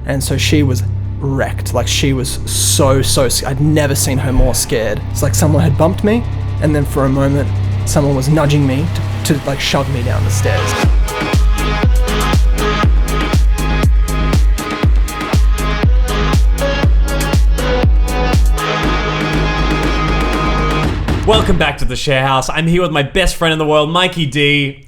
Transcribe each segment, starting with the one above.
And so she was wrecked. Like, she was so I'd never seen her more scared. It's like someone had bumped me, and then for a moment someone was nudging me to like shove me down the stairs. Welcome back to the Sharehouse. I'm here with my best friend in the world, Mikey D.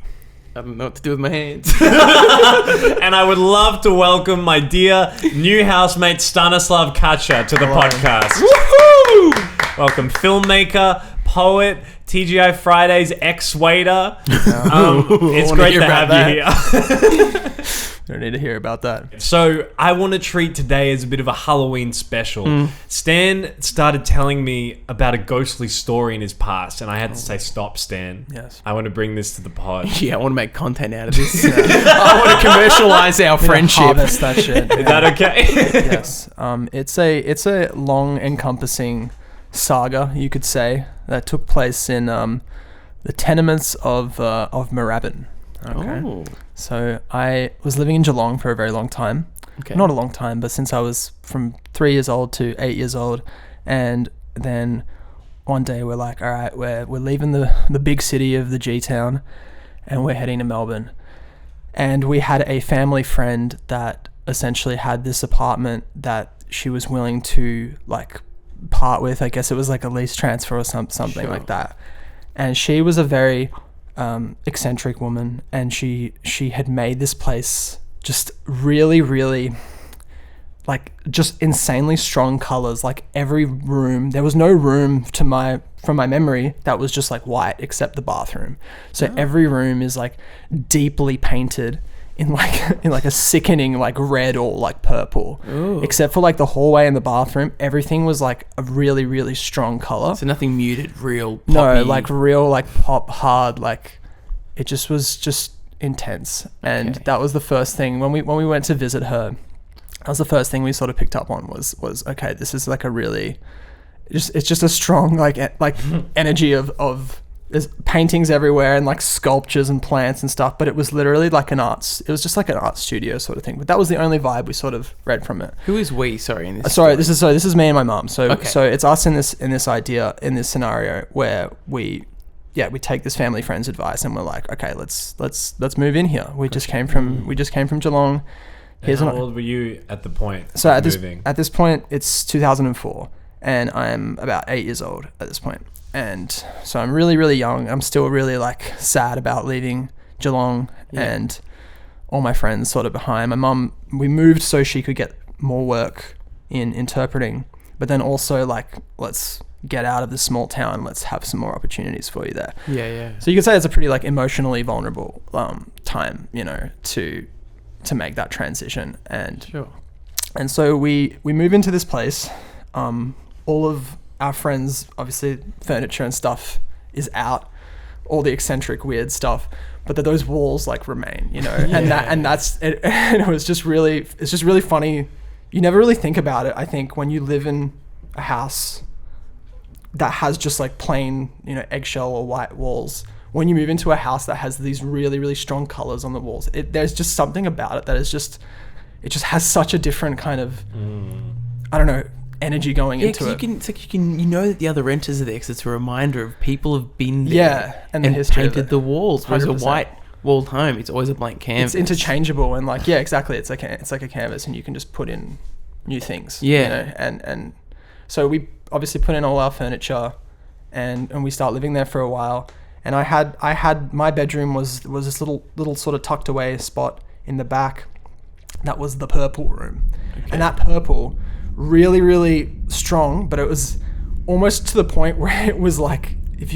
I don't know what to do with my hands. And I would love to welcome my dear new housemate Stanislav to the podcast. Woohoo! Welcome, filmmaker, poet, TGI Fridays ex-waiter. It's great to have you here. Don't need to hear about that. So I want to treat today as a bit of a Halloween special. Stan started telling me about a ghostly story in his past, and I had to say, stop, Stan. Yes. I want to bring this to the pod. Yeah, I want to make content out of this. I want to commercialize our friendship. Harvest that shit. Is that okay? Yes. It's a long encompassing saga, you could say, that took place in the tenements of Moorabbin. Okay. Oh. So I was living in Geelong for a very long time. Okay. Not a long time, but since I was from 3 years old to 8 years old. And then one day we're like, all right, we're leaving the big city of the G-Town and we're heading to Melbourne. And we had a family friend that essentially had this apartment that she was willing to like part with. I guess it was like a lease transfer or something Sure. like that. And she was a very eccentric woman, and she had made this place just really, really like just insanely strong colors. Like every room, there was no room from my memory that was just like white except the bathroom. So every room is like deeply painted in like a sickening like red or like purple. Ooh. Except for like the hallway and the bathroom, everything was like a really, really strong color. So nothing muted, real poppy. No, like real, like pop hard, like it just was just intense. And Okay. that was the first thing when we went to visit her. That was the first thing we sort of picked up on was okay, this is like a really, it's just a strong like energy of there's paintings everywhere and like sculptures and plants and stuff. But it was literally like it was just like an art studio sort of thing. But that was the only vibe we sort of read from it. Who is we? Sorry, in this. Sorry, this is me and my mum. So Okay. so it's us in this scenario where we take this family friend's advice and we're like, okay, let's move in here. We just came from Geelong. How old were you at the point So of at moving? this point it's 2004 and I'm about 8 years old at this point. And so I'm really, really young. I'm still really like sad about leaving Geelong and all my friends sort of behind. My mum, we moved so she could get more work in interpreting, but then also like, let's get out of this small town. Let's have some more opportunities for you there. Yeah. So you could say it's a pretty like emotionally vulnerable time, you know, to make that transition. And Sure. and so we move into this place. All of our friends, obviously furniture and stuff is out, all the eccentric weird stuff, but that those walls like remain, you know. And that's it. And it's just really funny. You never really think about it, I think, when you live in a house that has just like plain, you know, eggshell or white walls. When you move into a house that has these really, really strong colors on the walls, there's just something about it that is just, it just has such a different kind of, I don't know, energy going into it. You know that the other renters are there because it's a reminder of people have been there. Yeah, and the history of painted it. the walls. Whereas a 100%. white walled home, it's always a blank canvas. It's interchangeable and like, yeah, exactly. It's like a canvas and you can just put in new things. Yeah. You know? And so we obviously put in all our furniture and we start living there for a while. And I had my bedroom was this little sort of tucked away spot in the back. That was the purple room. Okay. And that purple, really, really strong, but it was almost to the point where it was like, if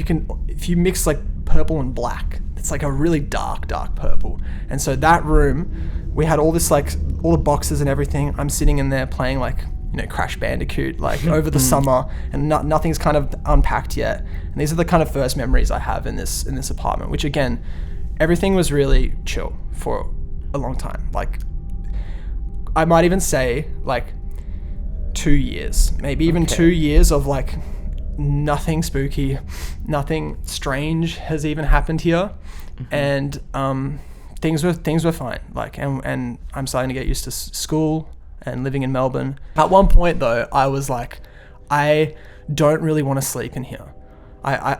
you mix like purple and black, it's like a really dark purple. And so that room, we had all this like, all the boxes and everything. I'm sitting in there playing like, you know, Crash Bandicoot, like over the summer, and nothing's kind of unpacked yet. And these are the kind of first memories I have in this apartment, which again, everything was really chill for a long time. Like, I might even say like 2 years, maybe even 2 years of like nothing spooky, nothing strange has even happened here. And things were fine. Like, and I'm starting to get used to school. and living in Melbourne. At one point though, I was like, I don't really want to sleep in here. I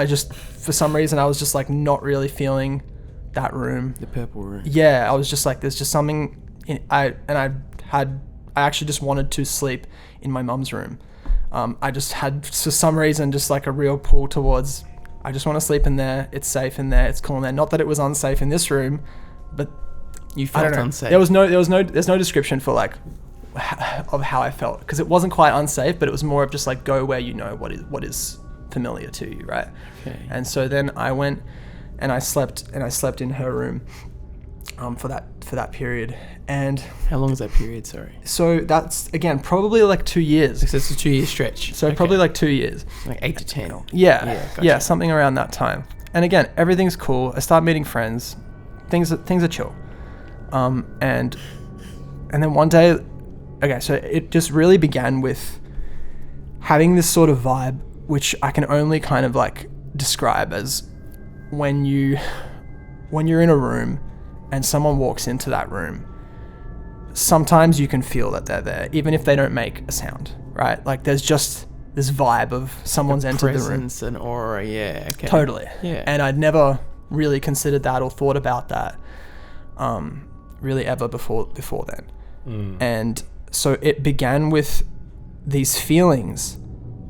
just, for some reason, I was just like not really feeling that room. The purple room. Yeah, I was just like, there's just something I actually just wanted to sleep in my mum's room. I just had, for some reason, just like a real pull towards, I just want to sleep in there. It's safe in there. It's cool in there. Not that it was unsafe in this room, but You I don't felt know. unsafe. There's no description for like of how I felt, because it wasn't quite unsafe, but it was more of just like go where you know what is familiar to you, right? Okay. And so then I went and I slept in her room for that period. And How long was that period? Sorry. so that's again probably like 2 years. So it's a 2 year stretch. So Okay. probably like 2 years. like 8 to 10. Yeah, gotcha. yeah, something around that time. And again, everything's cool. I start meeting friends. Things are chill. And then one day, okay, so it just really began with having this sort of vibe, which I can only kind of like describe as when you're in a room and someone walks into that room, sometimes you can feel that they're there, even if they don't make a sound, right? Like there's just this vibe of someone's entered the room. Presence and aura, yeah. Okay. Totally. Yeah. And I'd never really considered that or thought about that really ever before then. And so it began with these feelings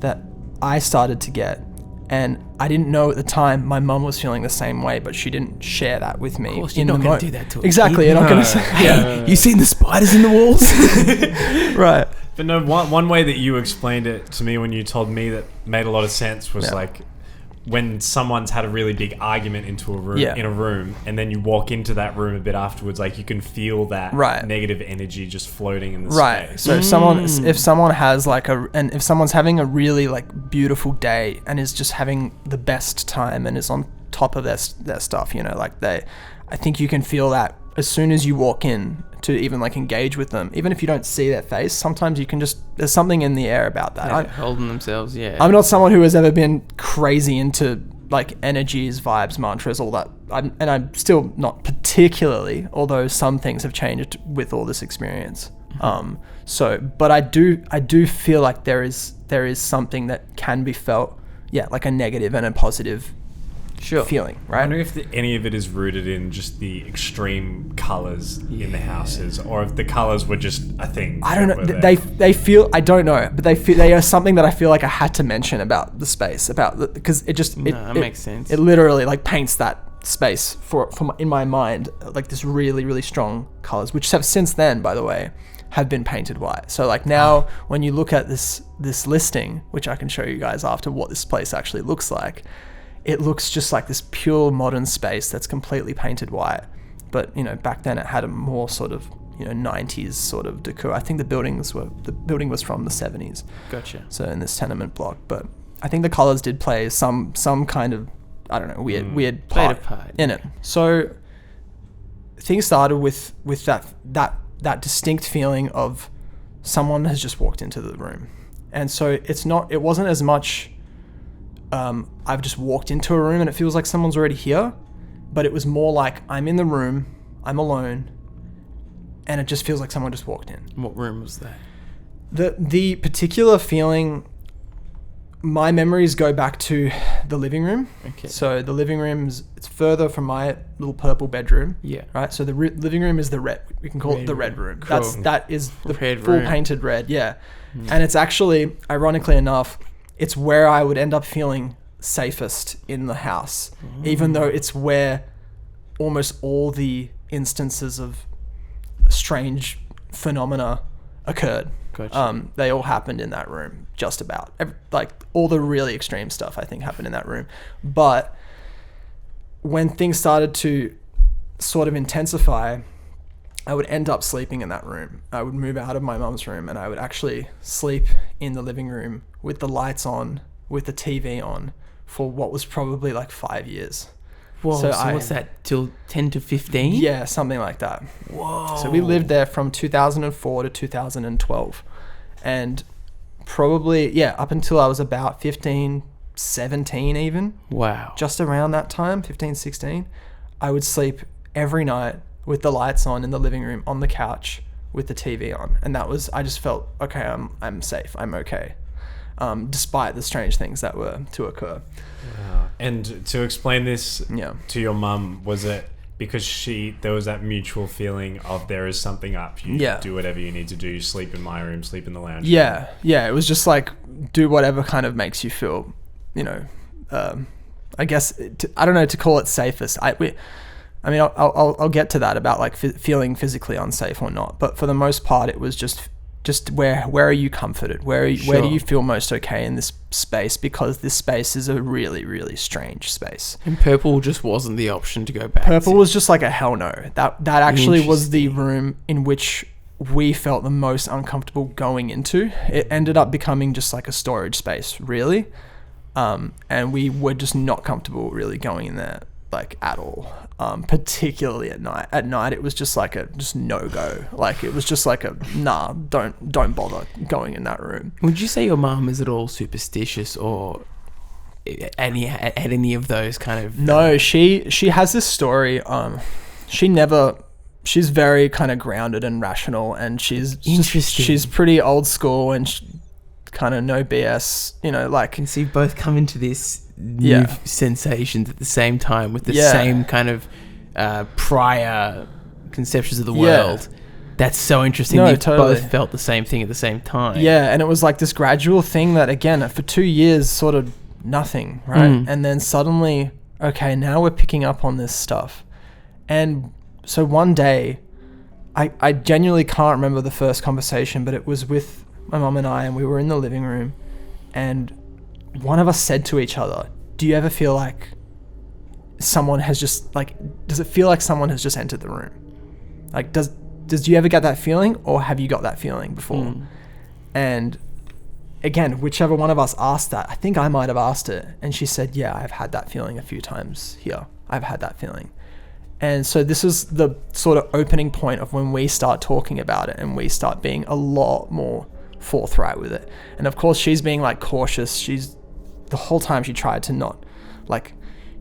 that I started to get, and I didn't know at the time my mum was feeling the same way, but she didn't share that with me. Of course, you're not going to do that to a Exactly. kid. You're not going to say, Hey, you seen the spiders in the walls? right. But no, one way that you explained it to me when you told me that made a lot of sense was Yeah. like when someone's had a really big argument into a room, Yeah. in a room, and then you walk into that room a bit afterwards, like you can feel that Right. negative energy just floating in the Right. space. So if someone has like if someone's having a really like beautiful day and is just having the best time and is on top of their stuff, you know, like I think you can feel that as soon as you walk in to even like engage with them, even if you don't see their face. Sometimes you can there's something in the air about that. Yeah, holding themselves, yeah. I'm not someone who has ever been crazy into like energies, vibes, mantras, all that. I'm still not particularly, although some things have changed with all this experience. But I do feel like there is something that can be felt, yeah, like a negative and a positive feeling, I right? wonder if any of it is rooted in just the extreme colors in the houses, or if the colors were just a thing. I don't that know. were there. They feel. I don't know, but they are something that I feel like I had to mention about the space, because it just That makes sense. It literally like paints that space for in my mind like this really really strong colors, which have since then, by the way, have been painted white. So like now when you look at this listing, which I can show you guys after, what this place actually looks like, it looks just like this pure modern space that's completely painted white. But, you know, back then it had a more sort of, you know, 90s sort of decor. I think the building was from the 70s. Gotcha. So in this tenement block, but I think the colors did play some kind of, I don't know, weird Played a part part, in it. So things started with that distinct feeling of someone has just walked into the room. And so it wasn't as much I've just walked into a room and it feels like someone's already here, but it was more like I'm in the room, I'm alone, and it just feels like someone just walked in. What room was that? The particular feeling, my memories go back to the living room. Okay. So the living room's, it's further from my little purple bedroom. Yeah. Right. So the living room is the red. We can call it the red room. Cool. That is the Red full room. painted red. Yeah. And it's actually, ironically enough, it's where I would end up feeling safest in the house, even though it's where almost all the instances of strange phenomena occurred. Gotcha. They all happened in that room, just about. Like all the really extreme stuff, I think, happened in that room. But when things started to sort of intensify, I would end up sleeping in that room. I would move out of my mum's room and I would actually sleep in the living room with the lights on, with the TV on, for what was probably like 5 years. Whoa, so what's that, till 10 to 15? Yeah, something like that. Whoa. So we lived there from 2004 to 2012. And probably, yeah, up until I was about 15, 17 even. Wow. Just around that time, 15, 16, I would sleep every night with the lights on in the living room on the couch with the TV on, and I just felt okay. I'm safe. I'm okay, despite the strange things that were to occur. Wow. And to explain this Yeah. to your mum, was it because there was that mutual feeling of there is something up? You Yeah. do whatever you need to do. Sleep in my room. Sleep in the lounge. Yeah, it was just like do whatever kind of makes you feel, I guess I don't know to call it safest. I'll get to that about like feeling physically unsafe or not, but for the most part, it was just where are you comforted? Where do you feel most okay in this space? Because this space is a really, really strange space. And purple just wasn't the option to go back. Purple was just like a hell no. That actually was the room in which we felt the most uncomfortable going into. It ended up becoming just like a storage space, really. And we were just not comfortable really going in there like at all. Particularly at night. At night it was just like a no-go. Like it was just like a nah, don't bother going in that room. Would you say your mum is at all superstitious or any of those kind of... No, she has this story. She's very kind of grounded and rational, and she's pretty old school and kind of no BS, like... And so you both come into this new sensations at the same time with the same kind of prior conceptions of the world. That's so interesting. No, You totally. both felt the same thing at the same time. Yeah, and it was like this gradual thing that, again, for 2 years, sort of nothing, right? And then suddenly, okay, now we're picking up on this stuff. And so one day, I genuinely can't remember the first conversation, but it was with my mum and I, and we were in the living room, and one of us said to each other, do you ever feel like someone has just, like, does it feel like someone has just entered the room? Like, does you ever get that feeling, or have you got that feeling before? And again, whichever one of us asked that, I think I might have asked it, and she said, yeah, I've had that feeling a few times here. I've had that feeling. And so this is the sort of opening point of when we start talking about it, and we start being a lot more forthright with it. And of course, she's being like cautious. The whole time she tried to not like,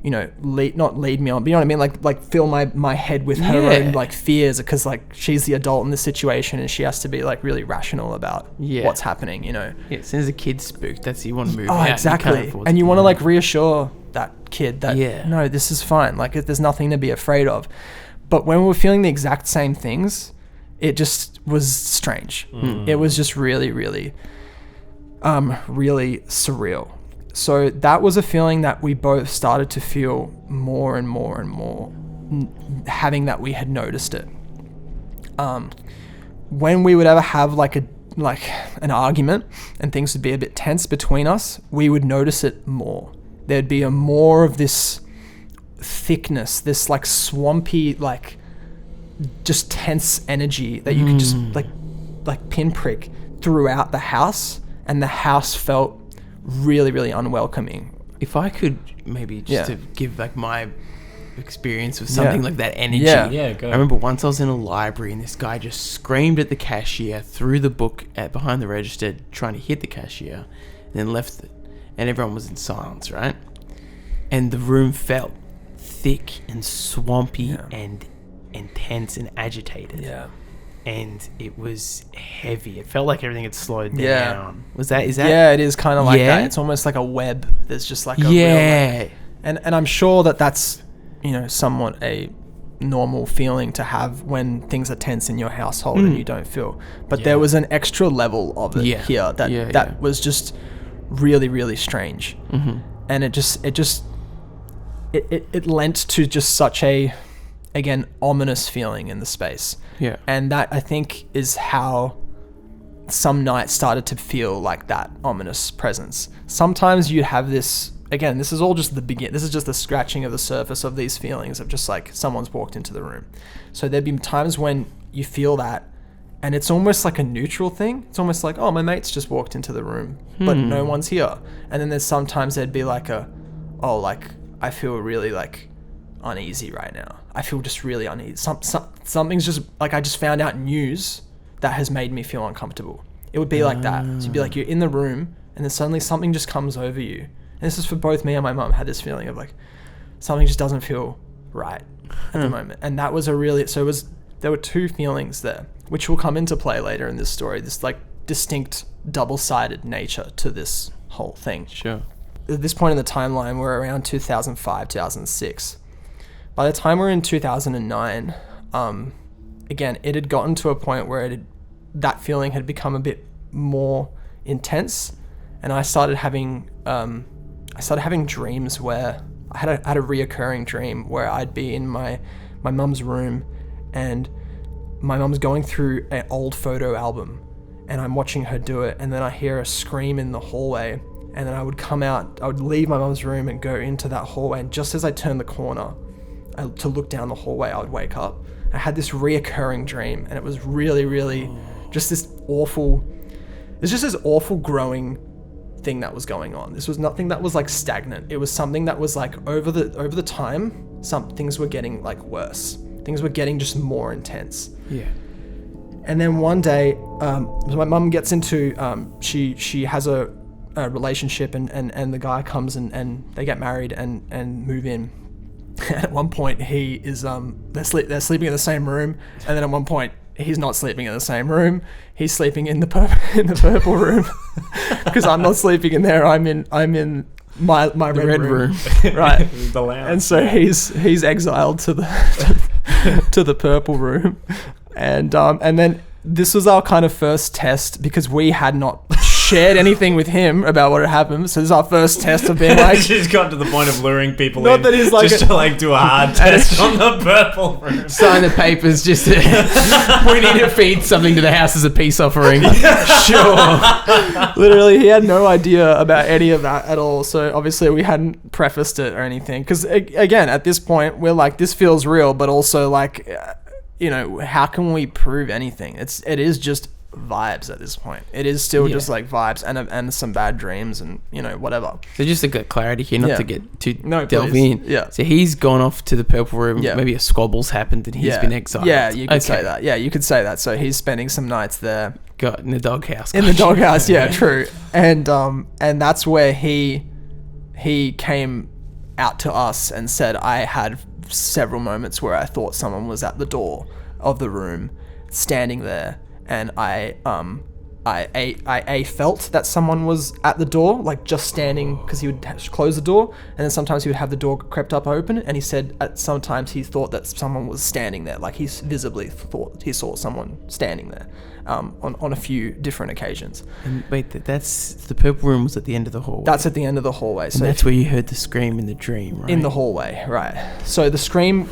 not lead me on, but you know what I mean? Like fill my head with her own like fears, because like she's the adult in the situation and she has to be like really rational about what's happening, Yeah, as soon as a kid's spooked, that's you want to move Oh, out. exactly. And you want to like reassure that kid that, no, this is fine. Like there's nothing to be afraid of. But when we were feeling the exact same things, it just was strange. It was just really, really, really surreal. So that was a feeling that we both started to feel more and more and more, having that we had noticed it. When we would ever have like an argument and things would be a bit tense between us, we would notice it more. There'd be more of this thickness, this like swampy, like just tense energy that you could just like pinprick throughout the house, and the house felt really, really unwelcoming. If I could maybe just to give like my experience with something like that energy. Yeah, go. I remember once I was in a library and this guy just screamed at the cashier, threw the book behind the register, trying to hit the cashier, and then left it. And everyone was in silence, right? And the room felt thick and swampy and intense and agitated. Yeah. And it was heavy. It felt like everything had slowed down. Yeah. Is that? Yeah, it is kind of like that. It's almost like a web. There's just like a real, and I'm sure that's, somewhat a normal feeling to have when things are tense in your household and you don't feel. But there was an extra level of it here that was just really, really strange. And it lent to just such a, again, ominous feeling in the space. Yeah. And that, I think, is how some nights started to feel like that ominous presence. Sometimes you'd have this, again, this is all just this is just the scratching of the surface of these feelings of just like someone's walked into the room. So there'd be times when you feel that and it's almost like a neutral thing. It's almost like, oh, my mate's just walked into the room, but no one's here. And then there's sometimes there'd be like I feel really like uneasy right now. I feel just really uneasy. Something's just like, I just found out news that has made me feel uncomfortable. It would be like that. So you'd be like, you're in the room and then suddenly something just comes over you. And this is for both me and my mum, had this feeling of like, something just doesn't feel right at the moment. And that was there were two feelings there. which will come into play later in this story. This like distinct double-sided nature to this whole thing. Sure. At this point in the timeline, we're around 2005, 2006. By the time we're in 2009, again, it had gotten to a point where that feeling had become a bit more intense, and I started having dreams where I had a reoccurring dream where I'd be in my mum's room, and my mum's going through an old photo album, and I'm watching her do it, and then I hear a scream in the hallway, and then I would leave my mum's room and go into that hallway, and just as I turned the corner to look down the hallway, I would wake up. I had this reoccurring dream, and it was really, really just this awful growing thing that was going on. This was nothing that was like stagnant. It was something that was like over the time, some things were getting like worse. Things were getting just more intense. Yeah. And then one day, my mum gets into, she has a relationship, and the guy comes and they get married and move in. And at one point he is, they're sleeping in the same room, and then at one point he's not sleeping in the same room. He's sleeping in the purple room, because I'm not sleeping in there. I'm in my red room. Right. The lounge. And so he's exiled to the purple room, and then this was our kind of first test, because we had not shared anything with him about what had happened. So this is our first test of being like, she's got to the point of luring people not in, that he's like just to like do a hard test on the purple room. Sign the papers, just to, we need to feed something to the house as a peace offering. Sure. Literally, he had no idea about any of that at all. So obviously we hadn't prefaced it or anything, because again, at this point we're like, this feels real, but also like, how can we prove anything? It is just vibes at this point. It is still just like vibes and some bad dreams and whatever. So just to get clarity here, not to get too delve please. in. Yeah. So he's gone off to the purple room. Yeah. Maybe a squabble's happened and he's been exiled. Yeah, you could say that. Yeah, you could say that. So he's spending some nights there. Got in the doghouse. In the doghouse, yeah, true. And that's where he came out to us and said, I had several moments where I thought someone was at the door of the room, standing there, and I felt that someone was at the door, like just standing, because he would close the door, and then sometimes he would have the door crept up open, and he said at sometimes he thought that someone was standing there, like he visibly thought he saw someone standing there, on a few different occasions. And wait, that's the purple room was at the end of the hallway. That's at the end of the hallway. So and that's where you heard the scream in the dream, right? In the hallway, right. So the scream,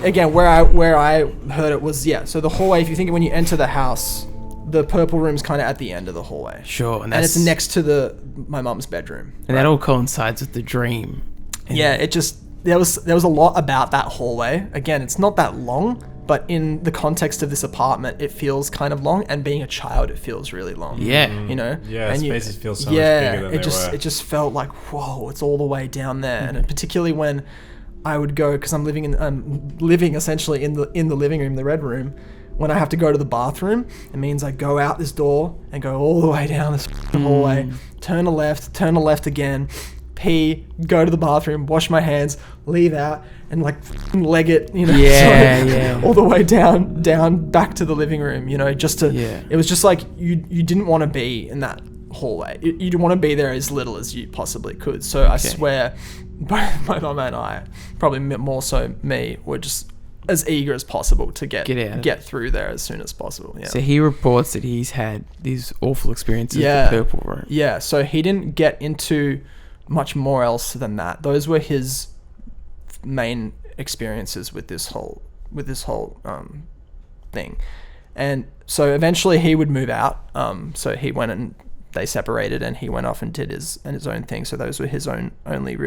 again, where I heard it was, so the hallway, if you think when you enter the house, the purple room's kind of at the end of the hallway. Sure. And it's next to my mum's bedroom. And that all coincides with the dream. And it just, there was a lot about that hallway. Again, it's not that long, but in the context of this apartment, it feels kind of long, and being a child, it feels really long. Yeah. Yeah, and spaces feel so much bigger than they were. It just felt like, whoa, it's all the way down there. And particularly when I would go, because I'm living essentially in the living room, the red room. When I have to go to the bathroom, it means I go out this door and go all the way down this hallway, turn a left again, pee, go to the bathroom, wash my hands, leave out, and like leg it, all the way down back to the living room, just to. Yeah. It was just like you didn't want to be in that hallway. You'd want to be there as little as you possibly could. So I swear, both my mum and I, probably more so me, were just as eager as possible to get through there as soon as possible. Yeah. So he reports that he's had these awful experiences with the purple room. Yeah. So he didn't get into much more else than that. Those were his main experiences with this whole thing. And so eventually he would move out. So he went and they separated, and he went off and did his own thing. So those were his only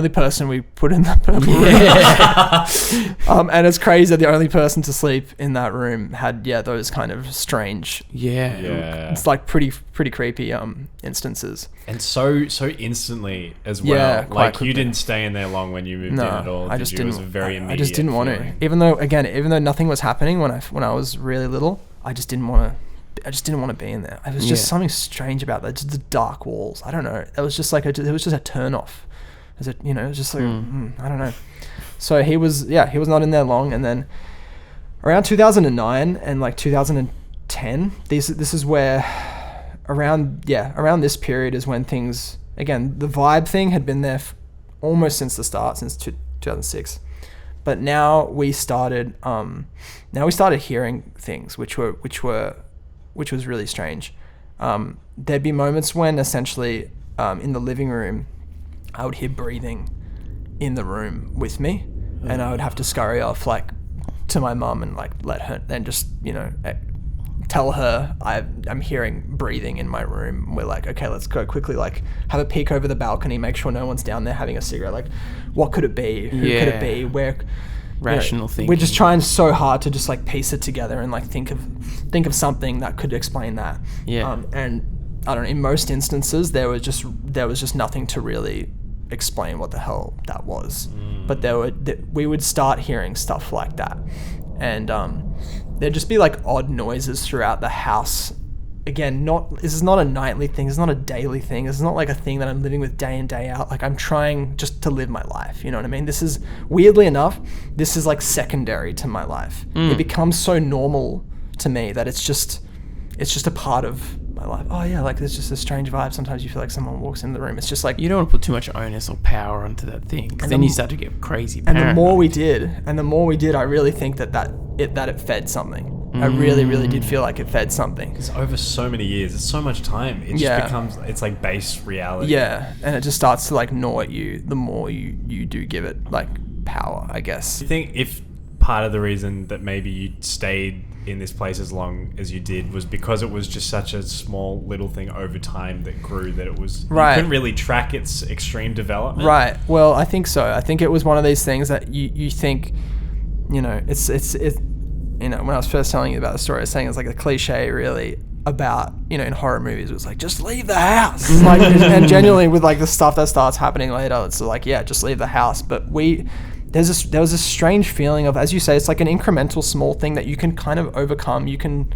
person we put in the purple room. And it's crazy that the only person to sleep in that room had those kind of strange it's like pretty creepy instances, and so instantly as well. Like you didn't stay in there long when you moved in at all. I just didn't. It was a very immediate I just didn't want to. Even though nothing was happening when I was really little, I just didn't want to be in there. It was just something strange about that. Just the dark walls. I don't know. It was just like it was just a turn off. It was just like I don't know. So he was not in there long, and then around 2009 and like 2010, this is where around this period is when things, again, the vibe thing had been there almost since the start, since 2006. But now we started hearing things which was really strange. There'd be moments when essentially in the living room, I would hear breathing in the room with me, and I would have to scurry off like to my mum and like let her, then just, you know, tell her I'm hearing breathing in my room. We're like, okay, let's go quickly, like have a peek over the balcony, make sure no one's down there having a cigarette. Like, what could it be? Who could it be? Where? Rational thinking. We're just trying so hard to just like piece it together and like think of something that could explain that. Yeah. And I don't know, in most instances there was just nothing to really explain what the hell that was. But we would start hearing stuff like that, and there'd just be like odd noises throughout the house. Again, this is not a nightly thing. It's not a daily thing. It's not like a thing that I'm living with day in, day out. Like, I'm trying just to live my life. You know what I mean? This is, weirdly enough, this is like secondary to my life. It becomes so normal to me that it's just a part of my life. Oh yeah, like there's just a strange vibe. Sometimes you feel like someone walks in the room. It's just like, you don't want to put too much onus or power onto that thing, because then you start to get crazy paranoid. And the more we did, I really think that it fed something. I really did feel like it fed something. Because over so many years, it's so much time. It just becomes, it's like base reality. Yeah, and it just starts to like gnaw at you the more you do give it like power, I guess. Do you think if part of the reason that maybe you stayed in this place as long as you did was because it was just such a small little thing over time that grew, that it was, you couldn't really track its extreme development? Right. Well, I think so. I think it was one of these things that you think, you know, it's you know, when I was first telling you about the story, I was saying it's like a cliche really about, you know, in horror movies, it was like, just leave the house. Like, and genuinely with like the stuff that starts happening later, it's like, yeah, just leave the house. But there was a strange feeling of, as you say, it's like an incremental small thing that you can kind of overcome. You can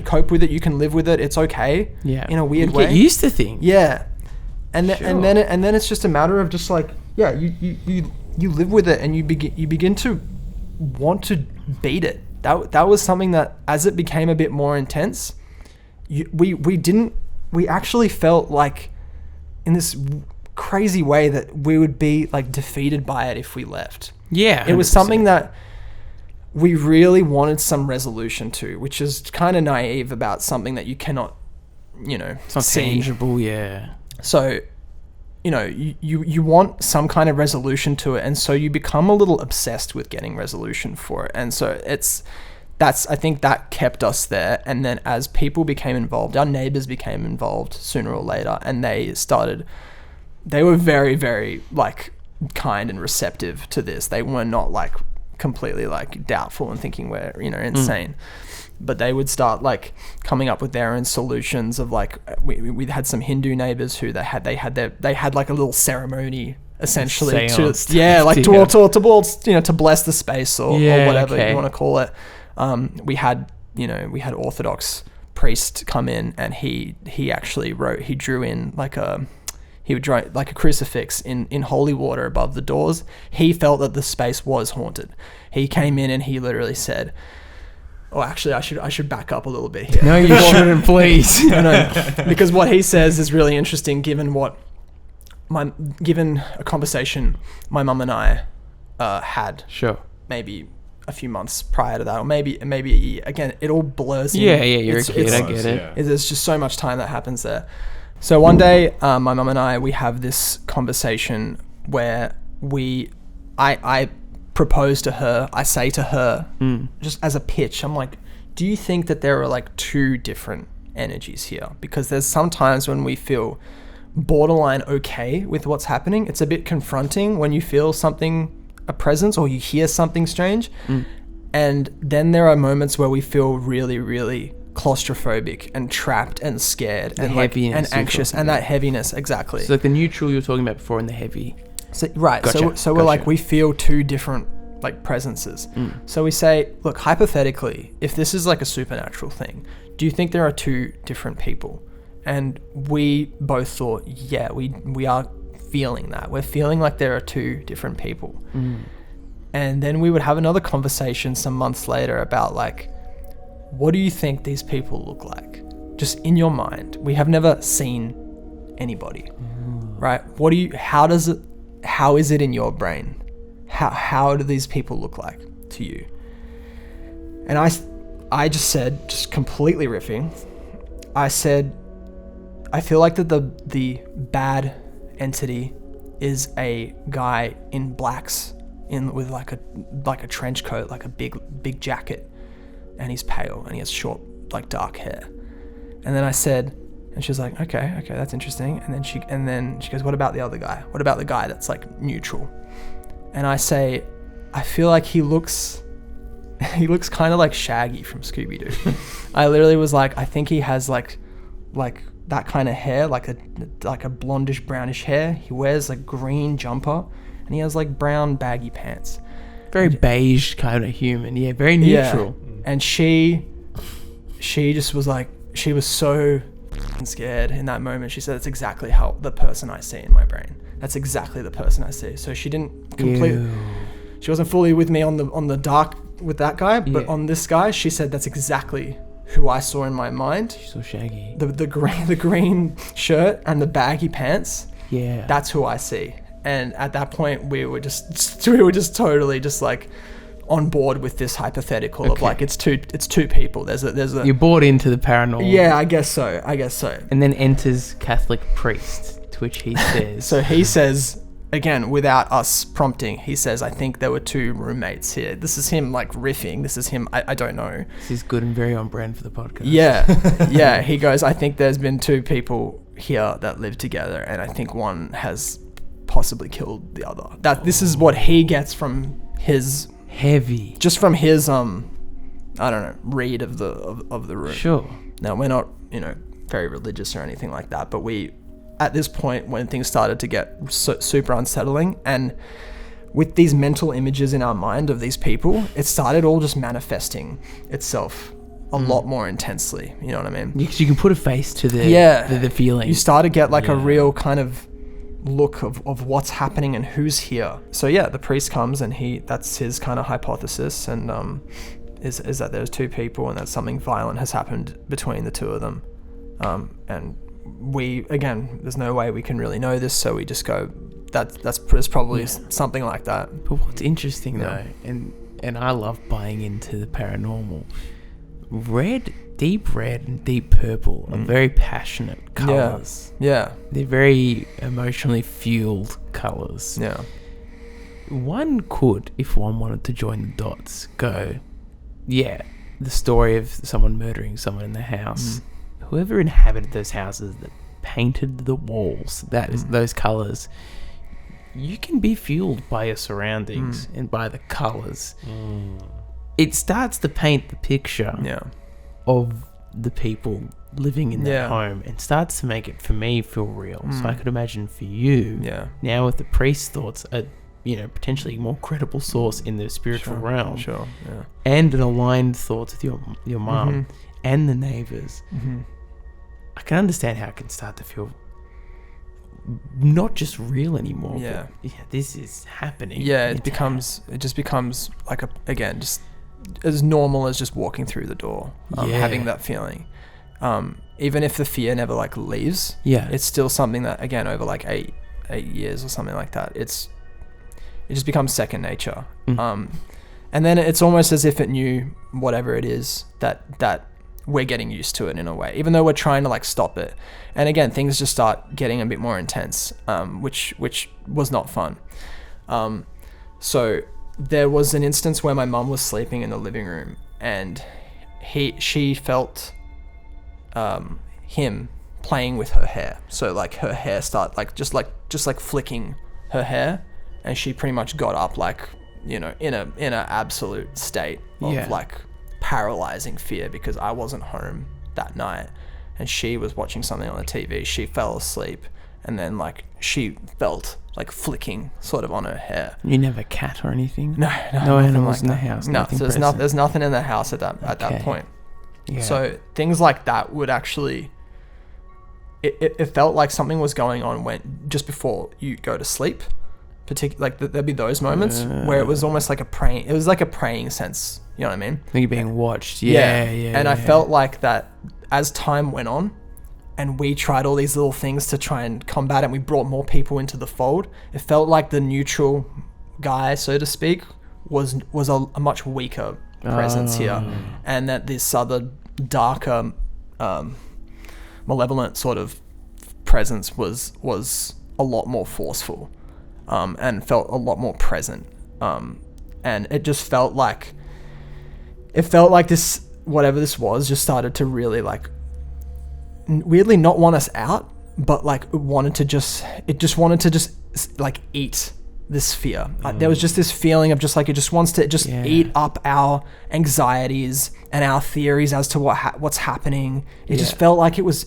cope with it. You can live with it. It's okay. Yeah. In a weird way. Get used to things. Yeah. And then it's just a matter of just like, yeah, you live with it, and you begin to want to beat it. That was something that, as it became a bit more intense, we actually felt like, in this crazy way, that we would be like defeated by it if we left. Yeah, 100%. It was something that we really wanted some resolution to, which is kind of naive about something that you cannot, you know, it's not see. Tangible. Yeah. So, you know, you want some kind of resolution to it, and so you become a little obsessed with getting resolution for it. And so I think that kept us there. And then as people became involved, our neighbors became involved sooner or later, and they were very, very like kind and receptive to this. They were not like completely like doubtful and thinking we're, you know, insane. But they would start like coming up with their own solutions of like, we had some Hindu neighbors who they had like a little ceremony essentially to bless the space or whatever you want to call it. We had Orthodox priest come in, and he drew in like a crucifix in holy water above the doors. He felt that the space was haunted. He came in and he literally said, oh, actually, I should back up a little bit here. No, you shouldn't, please. No, because what he says is really interesting, given a conversation my mum and I had. Sure. Maybe a few months prior to that, or maybe a year. Again, it all blurs in. Yeah, you're a kid, I get it. There's just so much time that happens there. So one day, my mum and I, we have this conversation where I propose to her. I say to her, just as a pitch, I'm like, do you think that there are like two different energies here? Because there's sometimes when we feel borderline okay with what's happening. It's a bit confronting when you feel something, a presence, or you hear something strange. And then there are moments where we feel really, really claustrophobic and trapped and scared and heaviness, and anxious, and that heaviness. Exactly. So like the neutral you were talking about before and the heavy. So, right. Gotcha. So we're like, we feel two different like presences. So we say, look, hypothetically, if this is like a supernatural thing, do you think there are two different people? And we both thought, yeah, we are feeling that. We're feeling like there are two different people. And then we would have another conversation some months later about like, what do you think these people look like? Just in your mind. We have never seen anybody, right? How is it in your brain? How do these people look like to you? And I just said, just completely riffing, I said, I feel like that the bad entity is a guy in blacks with like a trench coat, like a big jacket, and he's pale and he has short, like dark hair. And then I said, and she was like, okay, that's interesting. And then she goes, what about the other guy? What about the guy that's like neutral? And I say, I feel like he looks kind of like Shaggy from Scooby-Doo. I literally was like, I think he has like that kind of hair, like a blondish brownish hair. He wears a green jumper and he has like brown baggy pants. Very beige kind of human. Yeah, very neutral. Yeah. And she just was like, she was so scared in that moment. She said, it's exactly how the person I see in my brain. That's exactly the person I see. So she didn't completely, she wasn't fully with me on the dark with that guy, but on this guy, she said that's exactly who I saw in my mind. She saw Shaggy. The green shirt and the baggy pants. Yeah. That's who I see. And at that point, we were just totally just like on board with this hypothetical of like it's two people. There's a You're bought into the paranormal. Yeah, I guess so. And then enters Catholic priest, to which he says. So he says, again, without us prompting, he says, I think there were two roommates here. This is him like riffing. This is him. I don't know. This is good and very on brand for the podcast. Yeah. He goes, I think there's been two people here that live together, and I think one has possibly killed the other. This is what he gets from his from his I don't know, read of the room. Sure. Now we're not very religious or anything like that, but at this point when things started to get super unsettling, and with these mental images in our mind of these people, it started all just manifesting itself a lot more intensely. You know what I mean? Because you can put a face to the feeling. You start to get like a real kind of look of what's happening and who's here. So yeah, the priest comes and that's his kind of hypothesis, and is that there's two people and that something violent has happened between the two of them. And we, again, there's no way we can really know this, so we just go, that's probably something like that. But what's interesting though, and I love buying into the paranormal, deep red and deep purple are very passionate colours. Yeah. They're very emotionally fueled colours. Yeah. One could, if one wanted to join the dots, go, the story of someone murdering someone in the house. Whoever inhabited those houses that painted the walls, those colours, you can be fueled by your surroundings and by the colours. It starts to paint the picture of the people living in that home, and starts to make it, for me, feel real. So I could imagine for you, now with the priest's thoughts, a potentially more credible source in the spiritual realm, and an aligned thoughts with your mum and the neighbours. I can understand how it can start to feel not just real anymore. But this is happening. It just becomes like just as normal as just walking through the door, having that feeling. Even if the fear never like leaves, it's still something that, again, over like 8 years or something like that, it just becomes second nature. And then it's almost as if it knew whatever it is that we're getting used to it in a way, even though we're trying to like stop it. And again, things just start getting a bit more intense, which was not fun. So there was an instance where my mum was sleeping in the living room, and she felt him playing with her hair. So like her hair started just like flicking her hair, and she pretty much got up like, in a absolute state of like paralyzing fear, because I wasn't home that night and she was watching something on the TV. She fell asleep, and then like she felt like flicking sort of on her hair. You never have a cat or anything? No animals like in the that. house? No, so there's nothing in the house at that point. So things like that would actually, it felt like something was going on just before you go to sleep, there'd be those moments where it was almost like a praying. It was like a praying sense. You know what I mean? I think you're being watched. Yeah. And I felt like that as time went on, and we tried all these little things to try and combat it. And we brought more people into the fold. It felt like the neutral guy, so to speak, was a much weaker presence here, and that this other darker, malevolent sort of presence was a lot more forceful, and felt a lot more present, and it just felt like this, whatever this was, just started to really like weirdly not want us out, but like it just wanted to like eat this fear. There was just this feeling of just like it just wants to just eat up our anxieties and our theories as to what's happening. It just felt like it was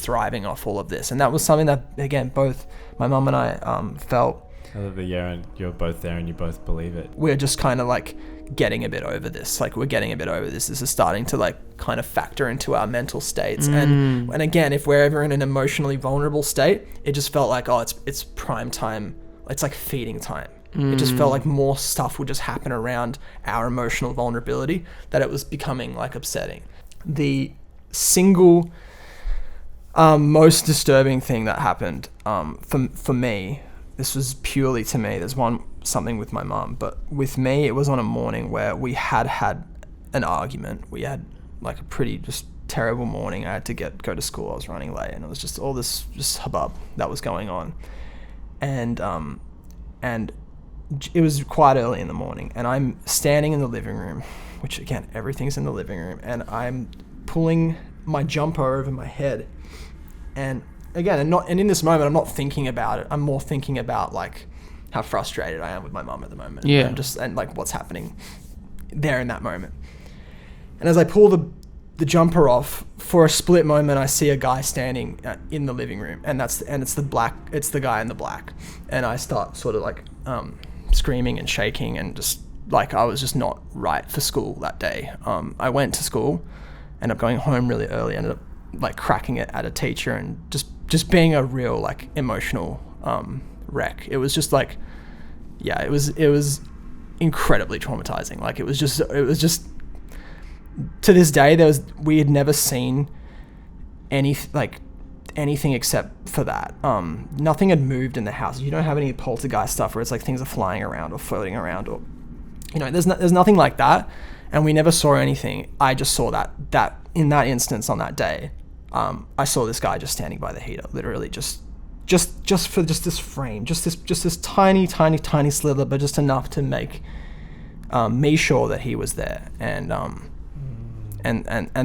thriving off all of this, and that was something that again both my mum and I felt. And you're both there and you both believe it. We're just kind of like getting a bit over this. This is starting to like kind of factor into our mental states. And again, if we're ever in an emotionally vulnerable state, it just felt like, oh, it's prime time. It's like feeding time. It just felt like more stuff would just happen around our emotional vulnerability, that it was becoming like upsetting. The single most disturbing thing that happened for me, this was purely to me, there's something with my mum, but with me it was on a morning where we had an argument. We had like a pretty just terrible morning. I had to go to school. I was running late, and it was just all this just hubbub that was going on. And it was quite early in the morning, and I'm standing in the living room, which again, everything's in the living room, and I'm pulling my jumper over my head, and again, and in this moment, I'm not thinking about it. I'm more thinking about like how frustrated I am with my mum at the moment. Yeah. And like what's happening there in that moment. And as I pull the jumper off, for a split moment, I see a guy standing in the living room, and it's the guy in the black. And I start sort of like screaming and shaking, and just like I was just not right for school that day. I went to school, ended up going home really early, ended up like cracking it at a teacher, and just being a real like emotional wreck. It was just like, it was incredibly traumatizing. Like it was just to this day, we had never seen anything except for that. Nothing had moved in the house. You don't have any poltergeist stuff where it's like things are flying around or floating around, or there's nothing like that. And we never saw anything. I just saw that in that instance on that day, I saw this guy just standing by the heater, literally just for this frame, just this tiny slither, but just enough to make me sure that he was there. And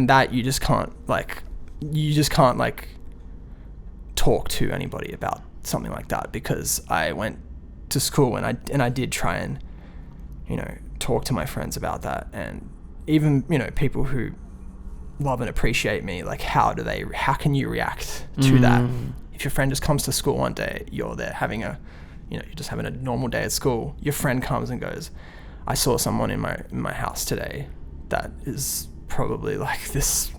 that you just can't talk to anybody about something like that, because I went to school and I did try and talk to my friends about that, and even people who love and appreciate me, like how can you react to that? If your friend just comes to school one day, you're there having you're just having a normal day at school, your friend comes and goes, I saw someone in my house today that is probably like this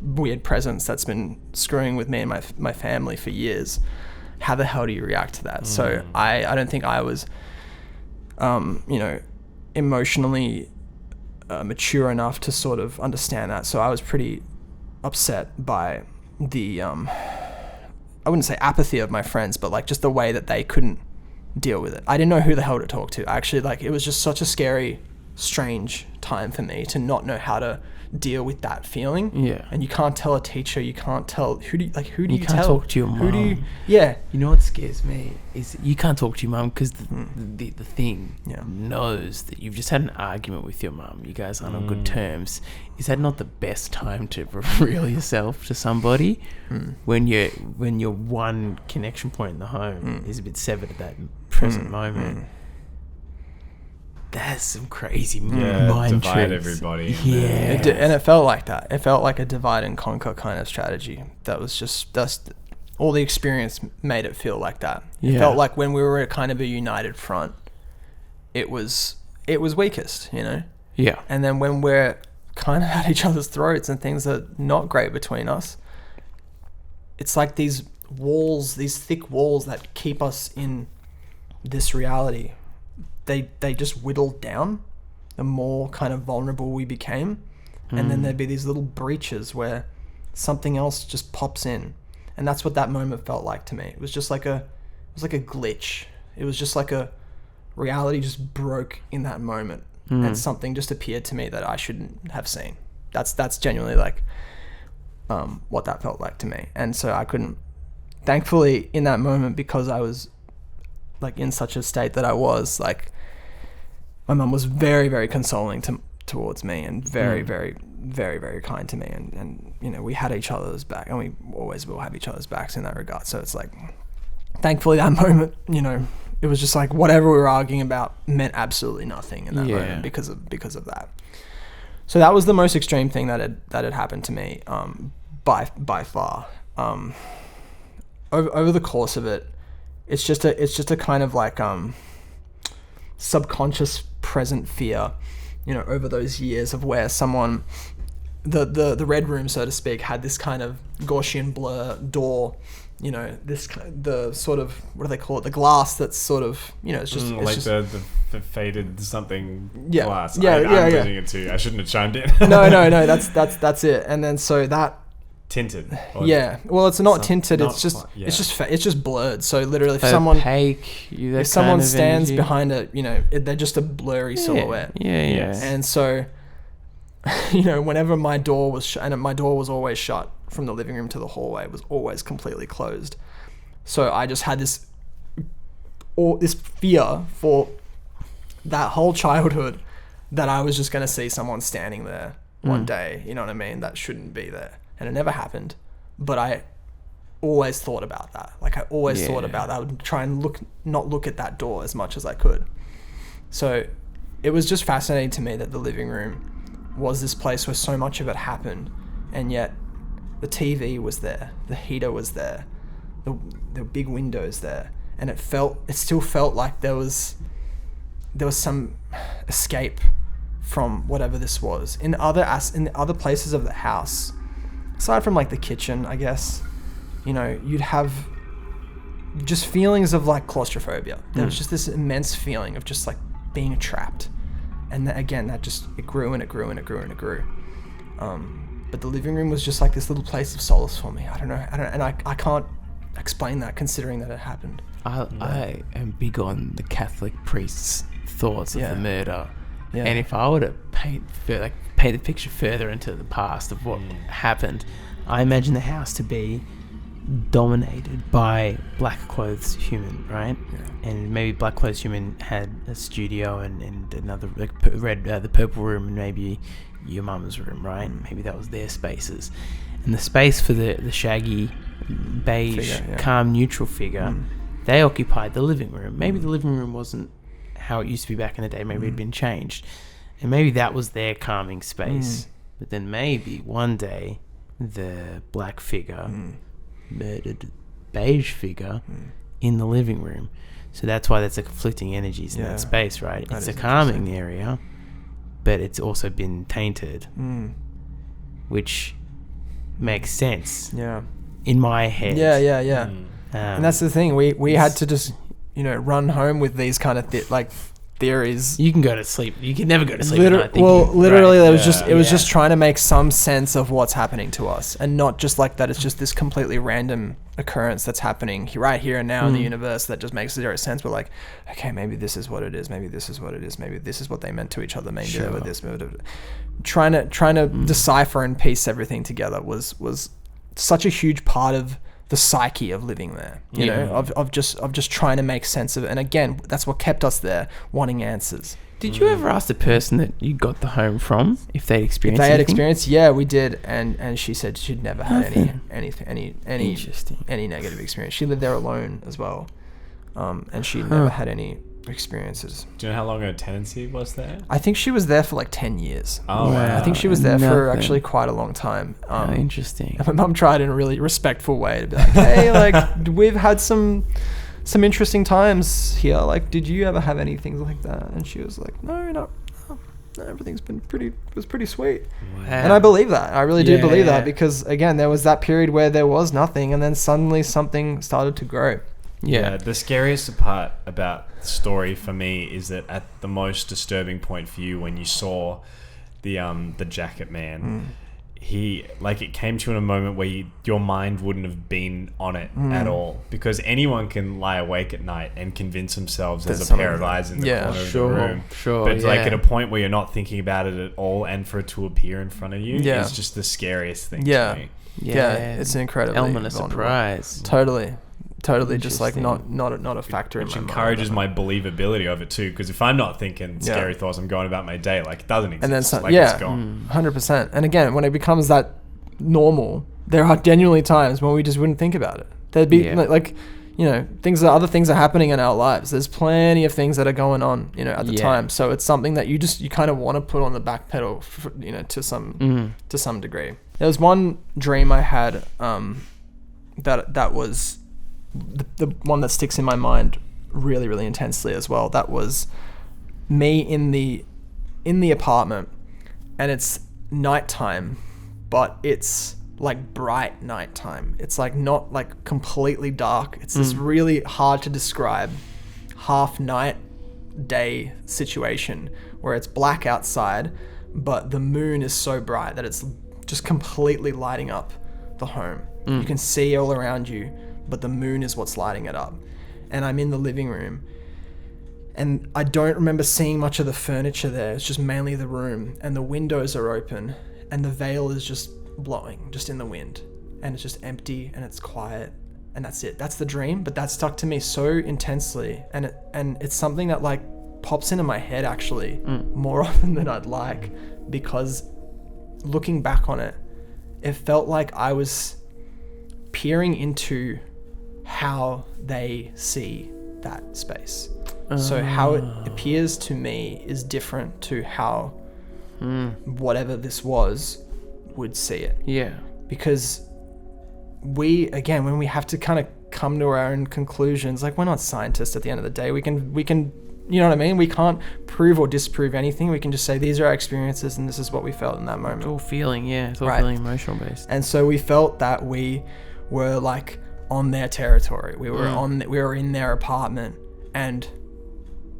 weird presence that's been screwing with me and my family for years. How the hell do you react to that? So I don't think I was emotionally mature enough to sort of understand that. So I was pretty upset by the I wouldn't say apathy of my friends, but like just the way that they couldn't deal with it. I didn't know who the hell to talk to. Actually, like it was just such a scary, strange time for me to not know how to deal with that feeling. Yeah. And you can't tell a teacher, you can't tell who do you can't tell? talk to your mom. Yeah. You know what scares me is you can't talk to your mum because the thing knows that you've just had an argument with your mum. You guys aren't on good terms. Is that not the best time to reveal yourself to somebody when your one connection point in the home is a bit severed at that present moment? That's some crazy mind divide tricks. Everybody. And it felt like that. It felt like a divide and conquer kind of strategy. That's all the experience made it feel like that. It felt like when we were at kind of a united front, it was weakest, Yeah. And then when we're kind of at each other's throats and things are not great between us, it's like these walls, these thick walls that keep us in this reality, they just whittled down the more kind of vulnerable we became. And then there'd be these little breaches where something else just pops in. And that's what that moment felt like to me. It was just like a glitch. It was just like a reality just broke in that moment. And something just appeared to me that I shouldn't have seen. That's genuinely like what that felt like to me. And so I couldn't, thankfully in that moment, because I was like in such a state that I was, like, my mum was very, very consoling towards me, and very, very, very, very kind to me. And you know, we had each other's back, and we always will have each other's backs in that regard. So it's like, thankfully that moment, you know, it was just like whatever we were arguing about meant absolutely nothing in that moment because of that. So that was the most extreme thing that had happened to me, by far. Over the course of it, it's just a kind of like subconscious present fear, you know, over those years of where someone, the red room, so to speak, had this kind of Gaussian blur door. You know, the sort of, what do they call it? The glass that's sort of, you know, it's just like just, the faded something glass. I'm losing it too. I shouldn't have chimed in. No, that's it. And then so that tinted. Well, it's not tinted. It's just blurred. So literally, if someone stands behind it, you know, they're just a blurry silhouette. And so, you know, whenever my door was shut, and my door was always shut from the living room to the hallway, it was always completely closed. So I just had this fear for that whole childhood that I was just going to see someone standing there one day, you know what I mean, that shouldn't be there. And it never happened, but I always thought about that. Like, I always thought about that. I would try and not look at that door as much as I could. So it was just fascinating to me that the living room was this place where so much of it happened, and yet the TV was there, the heater was there, the big windows there, and it still felt like there was some escape from whatever this was. In the other places of the house, aside from like the kitchen, I guess, you know, you'd have just feelings of like claustrophobia. There was just this immense feeling of just like being trapped. And again, it grew and it grew and it grew and it grew. But the living room was just like this little place of solace for me. I don't know, and I can't explain that, considering that it happened. I am big on the Catholic priest's thoughts of the murder. Yeah. And if I were to paint the picture further into the past of what happened, I imagine the house to be dominated by black clothes human, right? Yeah. And maybe black clothes human had a studio and another, like, the purple room, and maybe your mum's room, right? Maybe that was their spaces. And the space for the shaggy, beige, calm, neutral figure, they occupied the living room. Maybe the living room wasn't how it used to be back in the day. Maybe it'd been changed. And maybe that was their calming space. But then maybe one day the black figure murdered beige figure in the living room. So that's why there's a conflicting energies in that space, right? It's a calming area, but it's also been tainted, which makes sense in my head. And that's the thing. We had to just, you know, run home with these kind of theories. You can go to sleep. You can never go to sleep. Literally, it was just trying to make some sense of what's happening to us, and not just like that. It's just this completely random occurrence that's happening right here and now in the universe that just makes zero sense. We're like, okay, maybe this is what it is. Maybe this is what it is. Maybe this is what they meant to each other. Maybe they were this. Trying to decipher and piece everything together was such a huge part of the psyche of living there, you know, of just trying to make sense of it. And again, that's what kept us there, wanting answers. Did you ever ask the person that you got the home from if they'd experienced anything? Experienced, yeah, we did, and she said she'd never had any negative experience. She lived there alone as well, and she never had any experiences. Do you know how long her tenancy was there? I think she was there for like 10 years. Oh, wow. I think she was there for actually quite a long time. Interesting. My mum tried in a really respectful way to be like, hey, like, we've had some interesting times here. Like, did you ever have anything like that? And she was like, no, everything's been pretty sweet. Wow. And I believe that. I really do believe that, because again, there was that period where there was nothing, and then suddenly something started to grow. Yeah. The scariest part about the story for me is that at the most disturbing point for you, when you saw the jacket man, it came to you in a moment where your mind wouldn't have been on it at all, because anyone can lie awake at night and convince themselves there's a pair of eyes in the corner of the room. But like at a point where you're not thinking about it at all, and for it to appear in front of you is just the scariest thing to me. Yeah, it's an incredible element of surprise. Totally, just like not a factor in my mind. Which encourages my believability of it too, because if I'm not thinking scary thoughts, I'm going about my day like it doesn't exist. And then it's gone. 100%. And again, when it becomes that normal, there are genuinely times when we just wouldn't think about it. There'd be other things are happening in our lives. There's plenty of things that are going on, at the time. So it's something that you kind of want to put on the back pedal, to some degree. There was one dream I had, that was the one that sticks in my mind really, really intensely as well. That was me in the apartment, and it's nighttime, but it's like bright nighttime. It's like not like completely dark. It's this really hard to describe half night day situation where it's black outside, but the moon is so bright that it's just completely lighting up the home. You can see all around you, but the moon is what's lighting it up. And I'm in the living room, and I don't remember seeing much of the furniture there. It's just mainly the room, and the windows are open, and the veil is just blowing just in the wind, and it's just empty and it's quiet, and that's it. That's the dream, but that stuck to me so intensely, and it's something that like pops into my head actually more often than I'd like, because looking back on it, it felt like I was peering into how they see that space. So how it appears to me is different to how whatever this was would see it. Yeah. Because when we have to kind of come to our own conclusions, like we're not scientists at the end of the day. We can, you know what I mean? We can't prove or disprove anything. We can just say these are our experiences and this is what we felt in that moment. It's all feeling, It's all feeling emotional based. And so we felt that we were like on their territory. We were in their apartment, and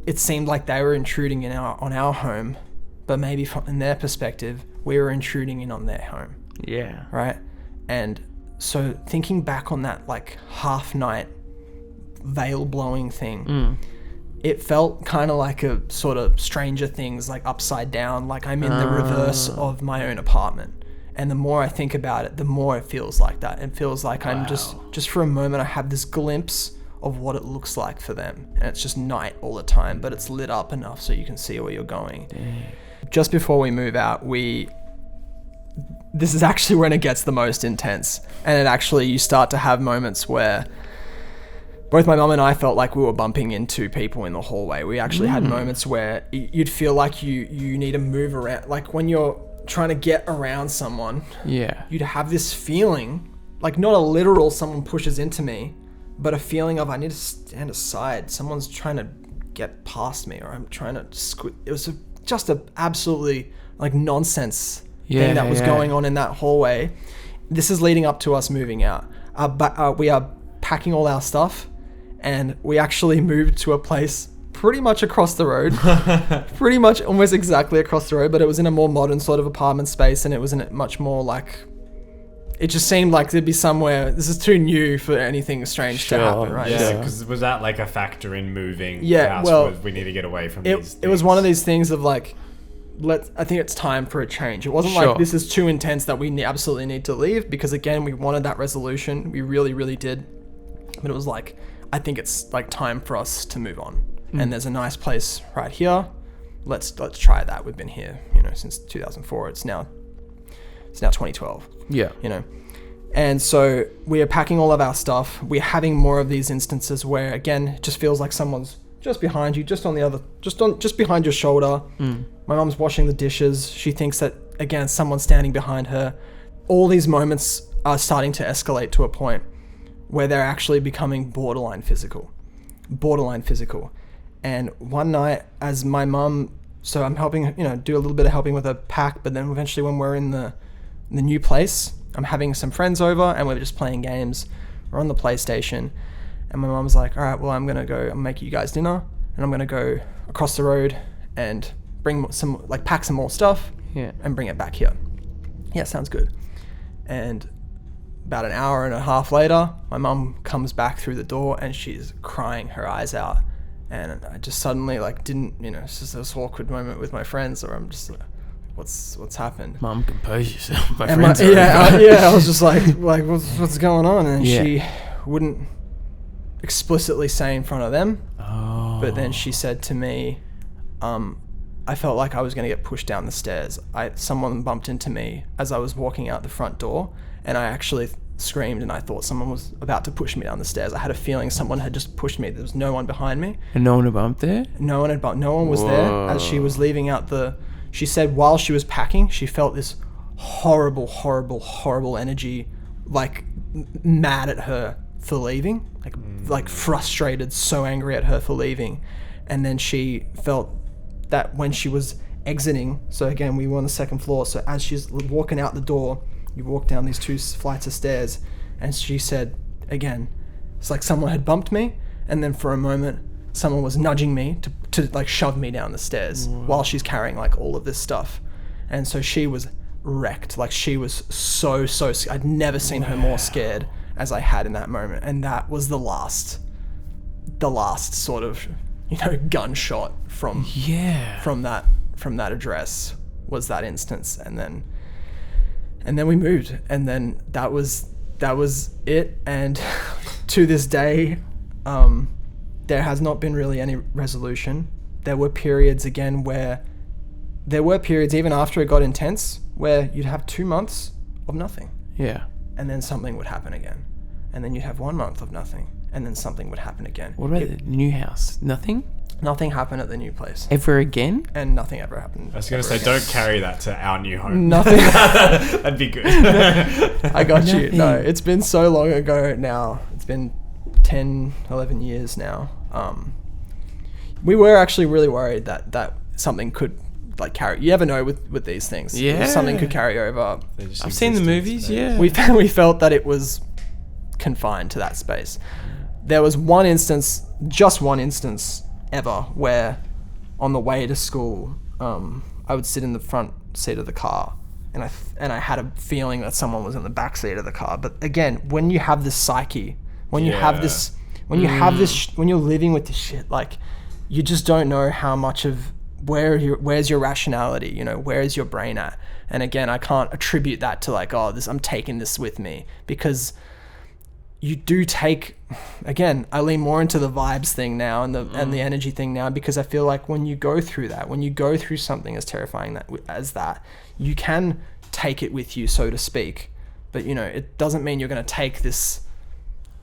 it seemed like they were intruding on our home, but maybe from their perspective, we were intruding in on their home. Yeah. Right? And so thinking back on that like half night veil blowing thing, it felt kind of like a sort of Stranger Things, like upside down, like I'm in the reverse of my own apartment. And the more I think about it, the more it feels like that. It feels like I'm just for a moment, I have this glimpse of what it looks like for them. And it's just night all the time, but it's lit up enough so you can see where you're going. Dang. Just before we move out, this is actually when it gets the most intense. And you start to have moments where both my mum and I felt like we were bumping into people in the hallway. We actually had moments where you'd feel like you need to move around. Like when you're trying to get around someone, you'd have this feeling, like not a literal someone pushes into me, but a feeling of I need to stand aside. Someone's trying to get past me, or I'm trying to it was just a absolutely like nonsense thing that was going on in that hallway. This is leading up to us moving out. We are packing all our stuff, and we actually moved to a place pretty much across the road, pretty much almost exactly across the road, but it was in a more modern sort of apartment space, and it was in a much more like, it just seemed like there'd be somewhere, this is too new for anything strange to happen, right? Yeah, because was that like a factor in moving? We need to get away from these things? It was one of these things of like, I think it's time for a change. It wasn't like this is too intense that we absolutely need to leave, because again, we wanted that resolution. We really, really did. But it was like, I think it's like time for us to move on. And there's a nice place right here. Let's try that. We've been here, since 2004. It's now 2012. Yeah. And so we are packing all of our stuff. We're having more of these instances where, again, it just feels like someone's just behind you, just behind your shoulder. My mom's washing the dishes. She thinks that, again, someone's standing behind her. All these moments are starting to escalate to a point where they're actually becoming borderline physical. And one night, as my mum, so I'm helping, do a little bit of helping with her pack, but then eventually when we're in the new place, I'm having some friends over and we're just playing games. We're on the PlayStation, And my mum was like, all right, well, I'm going to go and make you guys dinner, and I'm going to go across the road and bring some, like, pack some more stuff and bring it back here. Yeah, sounds good. And about an hour and a half later, my mum comes back through the door and she's crying her eyes out. And I just suddenly, like, didn't, it's just this awkward moment with my friends where I'm just like, what's happened? Mum, compose yourself. My and friends I was just like what's going on? And she wouldn't explicitly say in front of them. Oh. But then she said to me, I felt like I was going to get pushed down the stairs. Someone bumped into me as I was walking out the front door, and I actually screamed, and I thought someone was about to push me down the stairs. I had a feeling someone had just pushed me. There was no one behind me. And no one had bumped there? No one was there. As she was leaving out she said while she was packing, she felt this horrible, horrible, horrible energy, like mad at her for leaving, like frustrated, so angry at her for leaving. And then she felt that when she was exiting, so again, we were on the second floor, so as she's walking out the door, you walk down these 2 flights of stairs, and she said, again, it's like someone had bumped me, and then for a moment, someone was nudging me to like shove me down the stairs while she's carrying like all of this stuff. And so she was wrecked. Like she was so I'd never seen her more scared as I had in that moment. And that was the last sort of, gunshot from that address was that instance. And then we moved, and then that was it. And to this day, there has not been really any resolution. There were periods even after it got intense, where you'd have 2 months of nothing. Yeah. And then something would happen again. And then you'd have 1 month of nothing. And then something would happen again. What about the new house? Nothing? Nothing happened at the new place. Ever again? And nothing ever happened. I was going to say, don't carry that to our new home. Nothing. That'd be good. I got you. Nothing. No, it's been so long ago now. It's been 10, 11 years now. We were actually really worried that something could like carry. You never know with these things. Yeah. Something could carry over. I've seen the movies, yeah. We felt that it was confined to that space. There was just one instance ever, where on the way to school, I would sit in the front seat of the car, and I had a feeling that someone was in the back seat of the car. But again, when you have this psyche, when you're living with this shit, like you just don't know how much of where's your rationality, where's your brain at? And again, I can't attribute that to like, I'm taking this with me, because you do take, again, I lean more into the vibes thing now and the energy thing now, because I feel like when you go through something as terrifying as that, you can take it with you, so to speak. But it doesn't mean you're going to take this,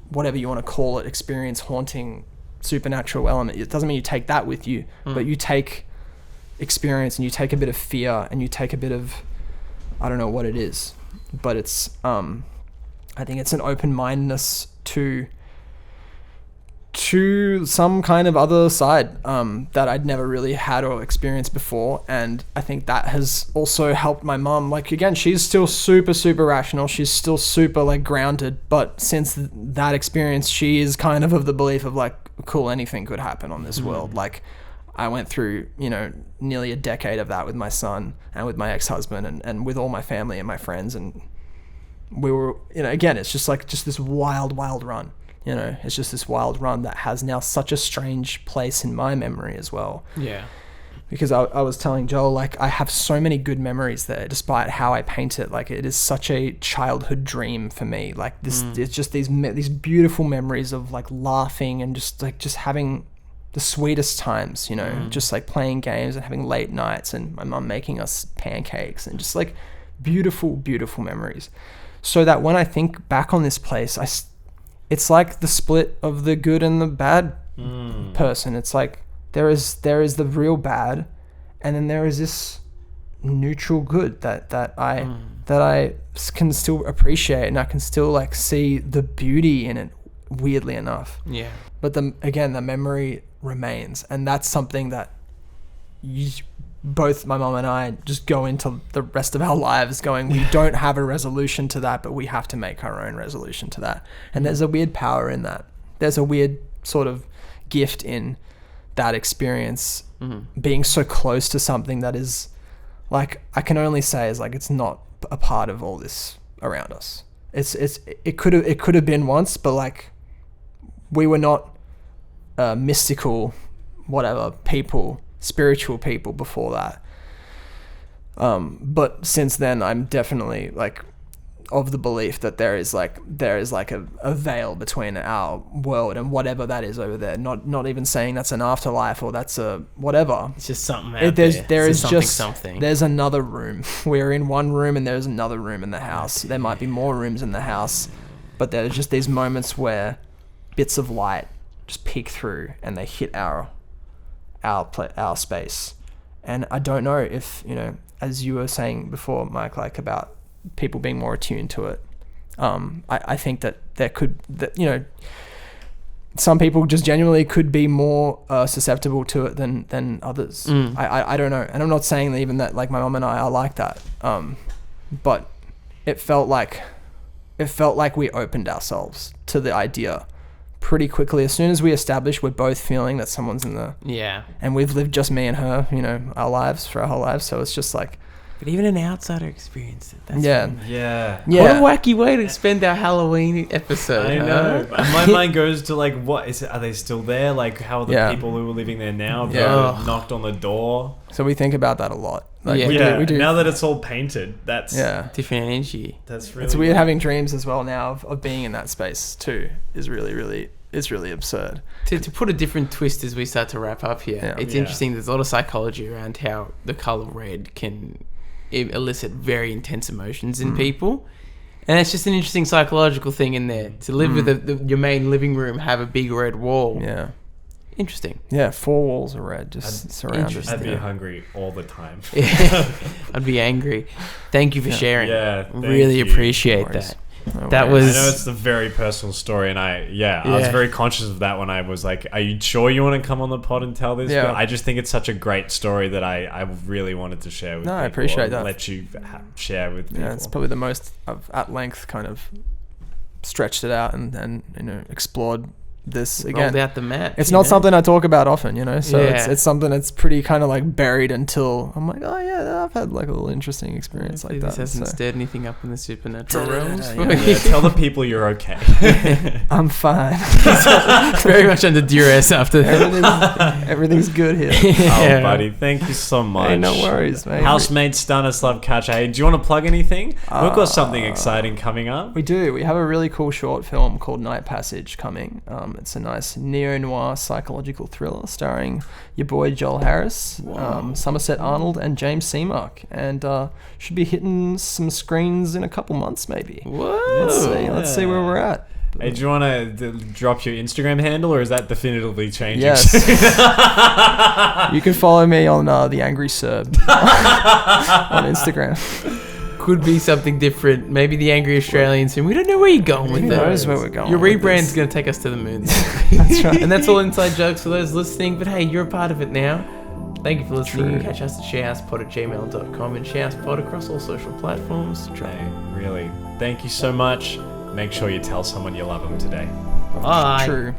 whatever you want to call it, experience, haunting, supernatural element. It doesn't mean you take that with you, but you take experience, and you take a bit of fear, and you take a bit of, I don't know what it is, but it's I think it's an open-mindedness to some kind of other side that I'd never really had or experienced before. And I think that has also helped my mom. Like, again, she's still super, super rational. She's still super, like, grounded. But since that experience, she is kind of the belief of, like, cool, anything could happen on this world. Like, I went through, nearly a decade of that with my son and with my ex-husband and with all my family and my friends. And we were, again, it's just this wild run. It's just this wild run that has now such a strange place in my memory as well. Yeah. Because I was telling Joel, like, I have so many good memories there, despite how I paint it. Like, it is such a childhood dream for me. Like, it's just these beautiful memories of, like, laughing and just having the sweetest times, just, like, playing games and having late nights and my mum making us pancakes and just, like, beautiful, beautiful memories. So that when I think back on this place, it's like the split of the good and the bad person. It's like there is the real bad, and then there is this neutral good that I can still appreciate, and I can still, like, see the beauty in it, weirdly enough. Yeah. But the memory remains, and that's something that both my mom and I just go into the rest of our lives going, we don't have a resolution to that, but we have to make our own resolution to that. And there's a weird power in that. there's a weird sort of gift in that experience, being so close to something that is like, I can only say is like, it's not a part of all this around us. It could have been once, but like, we were not mystical, whatever people, spiritual people before that. But since then, I'm definitely like of the belief that there is like a veil between our world and whatever that is over there. Not even saying that's an afterlife or that's a whatever. It's just something out there. There is just something. There's another room. We're in one room and there's another room in the house. There might be more rooms in the house, but there's just these moments where bits of light just peek through and they hit our space. And I don't know if, as you were saying before, Mike, like about people being more attuned to it. I think that some people just genuinely could be more susceptible to it than others. I don't know. And I'm not saying that even that like my mom and I are like that. But it felt like we opened ourselves to the idea pretty quickly. As soon as we established we're both feeling that someone's in the... Yeah. And we've lived just me and her, our lives for our whole lives. So it's just like... But even an outsider experienced it. That's Yeah. What a wacky way to spend our Halloween episode. I know. My mind goes to like, what is it? Are they still there? Like, how are the people who are living there now? Have knocked on the door. So we think about that a lot. Like, we do. Now that it's all painted, that's different energy. That's really. It's weird having dreams as well now of being in that space too. Is really absurd. To put a different twist as we start to wrap up here, it's interesting. There's a lot of psychology around how the color red can elicit very intense emotions in people, and it's just an interesting psychological thing in there. To live with your main living room, have a big red wall. Yeah. Interesting. Yeah, 4 walls are red, just surrounded. I'd be hungry all the time. I'd be angry. Thank you for sharing. Yeah, really appreciate that. That was. I know it's a very personal story, and I was very conscious of that when I was like, "Are you sure you want to come on the pod and tell this?" Yeah. But I just think it's such a great story that I really wanted to share with. No, people I appreciate that. Let you share with people. Yeah, it's probably the most I've at length kind of stretched it out and explored this again. Rolled out the map. It's not something I talk about often, so Yeah. it's something that's pretty kind of like buried until I'm like, oh yeah, I've had like a little interesting experience like that. This hasn't stirred anything up in the supernatural realms. Tell the people you're okay. I'm fine. Very much under duress after that. Everything's good here. Oh, buddy, thank you so much. Hey, no worries, mate. Housemate Stanislav Kacha. Hey, do you want to plug anything? We've got something exciting coming up. We do. We have a really cool short film called Night Passage coming. It's a nice neo-noir psychological thriller starring your boy Joel Harris, Somerset Arnold, and James Seamark, and should be hitting some screens in a couple months maybe. Whoa. Let's see where we're at. Hey, do you want to drop your Instagram handle, or is that definitively changing? Yes. You can follow me on The Angry Serb on Instagram. Could be something different. Maybe the Angry Australians, and we don't know where you're going with Who that. knows where we're going? Your with rebrand's this. going to take us to the moon. That's right. And that's all inside jokes for those listening. But hey, you're a part of it now. Thank you for listening. You can catch us at sharehousepod@gmail.com and sharehousepod across all social platforms. Hey, really, thank you so much. Make sure you tell someone you love them today. Bye. True.